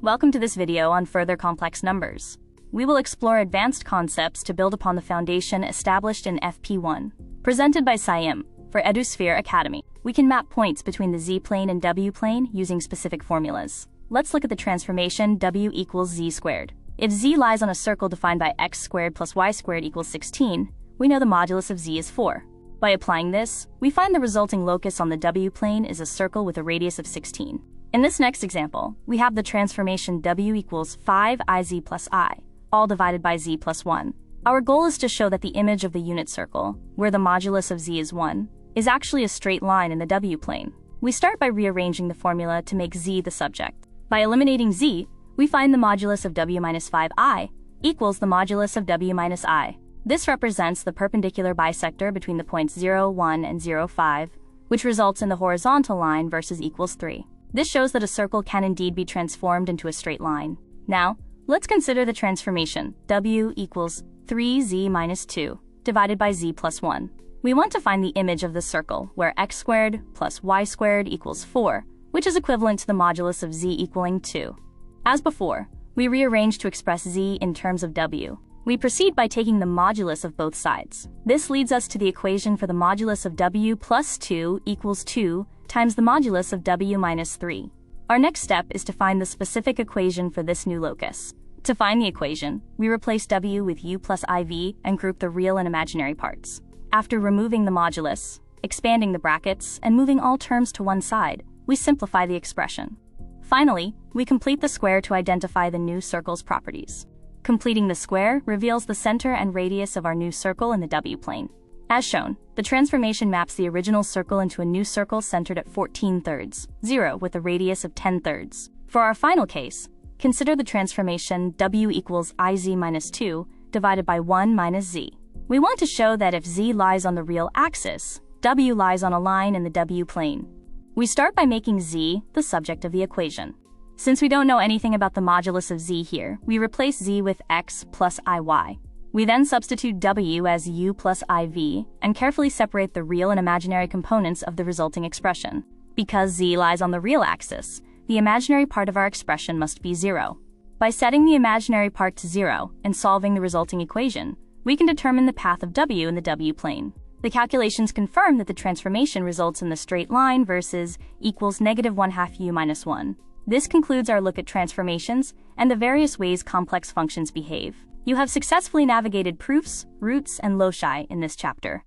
Welcome to this video on further complex numbers. We will explore advanced concepts to build upon the foundation established in FP1. Presented by CAIE for Edu-Sphere Academy. We can map points between the z-plane and w-plane using specific formulas. Let's look at the transformation w equals z squared. If z lies on a circle defined by x squared plus y squared equals 16, we know the modulus of z is 4. By applying this, we find the resulting locus on the w-plane is a circle with a radius of 16. In this next example, we have the transformation w equals 5iz plus I, all divided by z plus 1. Our goal is to show that the image of the unit circle, where the modulus of z is 1, is actually a straight line in the w-plane. We start by rearranging the formula to make z the subject. By eliminating z, we find the modulus of w minus 5i equals the modulus of w minus I. This represents the perpendicular bisector between the points 0, 1, and 0, 5, which results in the horizontal line versus equals 3. This shows that a circle can indeed be transformed into a straight line. Now, let's consider the transformation w equals 3z minus 2 divided by z plus 1. We want to find the image of the circle, where x squared plus y squared equals 4, which is equivalent to the modulus of z equaling 2. As before, we rearrange to express z in terms of w. We proceed by taking the modulus of both sides. This leads us to the equation for the modulus of w plus 2 equals 2 times the modulus of w minus 3. Our next step is to find the specific equation for this new locus. To find the equation, we replace w with u plus iv and group the real and imaginary parts. After removing the modulus, expanding the brackets, and moving all terms to one side, we simplify the expression. Finally, we complete the square to identify the new circle's properties. Completing the square reveals the center and radius of our new circle in the w-plane. As shown, the transformation maps the original circle into a new circle centered at 14/3, 0 with a radius of 10/3. For our final case, consider the transformation w equals iz minus 2 divided by 1 minus z. We want to show that if z lies on the real axis, w lies on a line in the w-plane. We start by making z the subject of the equation. Since we don't know anything about the modulus of z here, we replace z with x plus iy. We then substitute w as u plus iv and carefully separate the real and imaginary components of the resulting expression. Because z lies on the real axis, the imaginary part of our expression must be 0. By setting the imaginary part to 0 and solving the resulting equation, we can determine the path of w in the w-plane. The calculations confirm that the transformation results in the straight line versus equals -1/2 u minus 1. This concludes our look at transformations and the various ways complex functions behave. You have successfully navigated proofs, roots, and loci in this chapter.